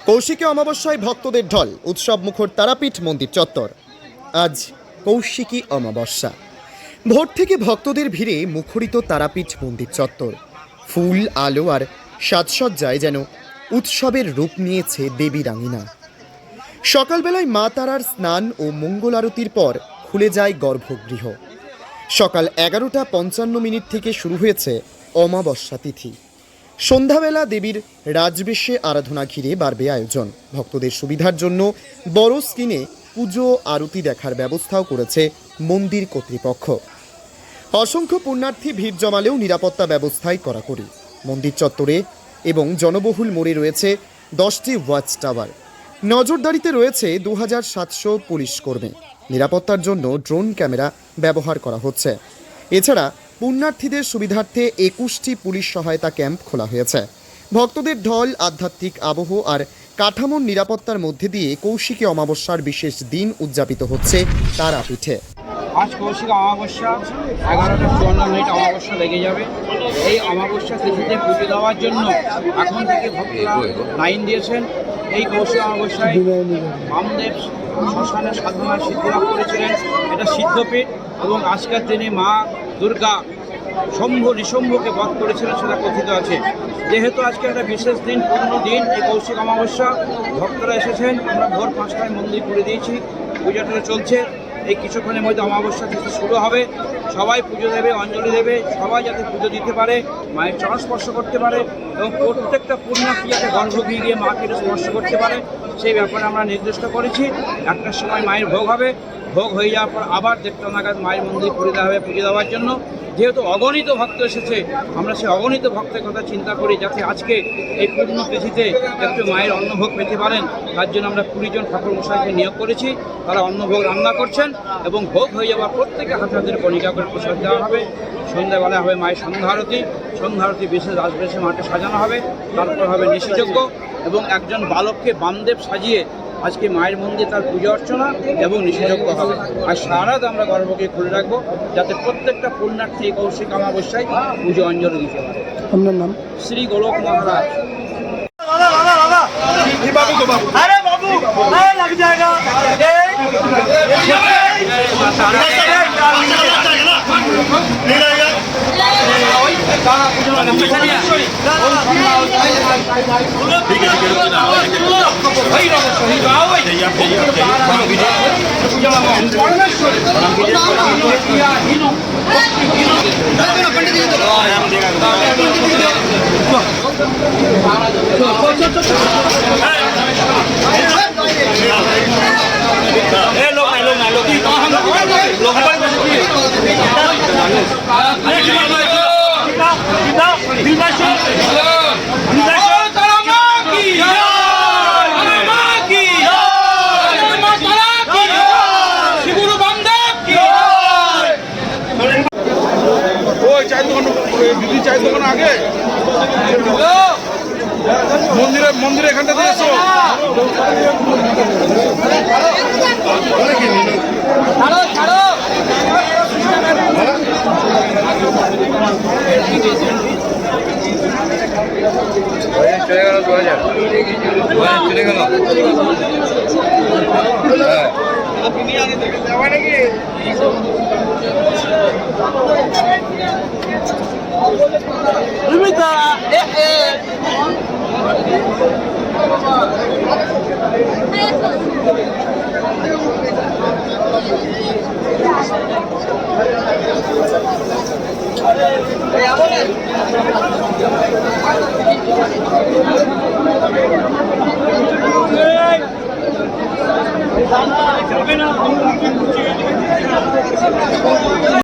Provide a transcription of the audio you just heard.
কৌশিকী অমাবস্যায় ভক্তদের ঢল, উৎসব মুখর তারাপীঠ মন্দির চত্বর। আজ কৌশিকী অমাবস্যা, ভোর থেকে ভক্তদের ভিড়ে মুখরিত তারাপীঠ মন্দির চত্বর। ফুল, আলো আর সাজসজ্জায় যেন উৎসবের রূপ নিয়েছে দেবীর আঙিনা। সকালবেলায় মা তারার স্নান ও মঙ্গল আরতির পর খুলে যায় গর্ভগৃহ। সকাল 11:55 থেকে শুরু হয়েছে অমাবস্যা তিথি। সন্ধ্যাবেলা দেবীর রাজবেশে আরাধনা ঘিরে বাড়বে আয়োজন। ভক্তদের সুবিধার জন্য বড় স্ক্রিনে পুজো আরতি দেখার ব্যবস্থাও করেছে মন্দির কর্তৃপক্ষ। অসংখ্য পুণ্যার্থী ভিড় জমালেও নিরাপত্তা ব্যবস্থাই কড়াকড়ি। মন্দির চত্বরে এবং জনবহুল মোড়ে রয়েছে 10টি ওয়াচ টাওয়ার। নজরদারিতে রয়েছে 2700 পুলিশ কর্মী। নিরাপত্তার জন্য ড্রোন ক্যামেরা ব্যবহার করা হচ্ছে। এছাড়া পুণ্যার্থীদের সুবিধার্থে 21টি পুলিশ সহায়তা ক্যাম্প খোলা হয়েছে। ভক্তদের ঢল, আধ্যাত্মিক আবহ আর কাঠামোর নিরাপত্তার মধ্যে দিয়ে কৌশিকী অমাবস্যার বিশেষ দিন উদযাপিত হচ্ছে তারাপীঠে। আজ কৌশিকী অমাবস্যা, 11:54 অমাবস্যা লেগে যাবে। এই অমাবস্যা তিথিতে পুজো দেওয়ার জন্য এখন থেকে ভক্তরা লাইন দিয়েছেন। এই কৌশিকী অমাবস্যায় বামদেব শ্মশানে সাধনা সিদ্ধিলাভ করেছিলেন। এটা সিদ্ধপীঠ এবং আজকের দিনে মা দুর্গা শম্ভু নিশম্ভুকে বধ করেছিলেন, সেটা কথিত আছে। যেহেতু আজকে একটা বিশেষ দিন, পুরনো দিন, এই কৌশিক অমাবস্যা, ভক্তরা এসেছেন। আমরা ভোর 5টায় মন্দির করে দিয়েছি, পূজাটা চলছে। এই কিছুক্ষণের মধ্যে অমাবস্যা তিথি শুরু হবে। সবাই পুজো দেবে, অঞ্জলি দেবে। সবাই যাতে পুজো দিতে পারে, মায়ের চরণ স্পর্শ করতে পারে এবং প্রত্যেকটা পুণ্যার্থী যাতে গর্ভগৃহে গিয়ে মাকে স্পর্শ করতে পারে, সেই ব্যাপারে আমরা নির্দিষ্ট করেছি। একটার সময় মায়ের ভোগ হবে। ভোগ হয়ে যাওয়ার পর আবার 1টা নাগাদ মায়ের মন্দির করে দেওয়া হবে পুজো দেওয়ার জন্য। যেহেতু অগণিত ভক্ত এসেছে, আমরা সেই অগণিত ভক্তের কথা চিন্তা করি যাতে আজকে এই পূর্ণ তিথিতে একটু মায়ের অন্নভোগ পেতে পারেন। তার জন্য আমরা 20 জন ঠাকুর মশাইকে নিয়োগ করেছি। তারা অন্নভোগ রান্না করছেন এবং ভোগ হয়ে যাওয়ার প্রত্যেকে হাতে হাতের কণিকা করে প্রসাদ দেওয়া হবে। সন্ধ্যাবেলা হবে মায়ের সন্ধ্যা আরতি। সন্ধ্যা আরতি বিশেষ রাজবেশে মাঠে সাজানো হবে। তারপর হবে নিশিযজ্ঞ এবং একজন বালককে বামদেব সাজিয়ে আজকে মায়ের মন্দিরে তার পূজা অর্চনা এবং নিশিযজ্ঞ হবে। আর সারা রাত আমরা গর্ভকে খুলে রাখবো যাতে প্রত্যেকটা পুণ্যার্থী কৌশিক অমাবস্যায় পুজো অঞ্জলি দিতে পারে। আপনার নাম? শ্রী গোলক মহারাজ। দিদি চাই দোকান আগে মন্দিরে এখানটাতে এসো। চলে গেল 2000 চলে গেল।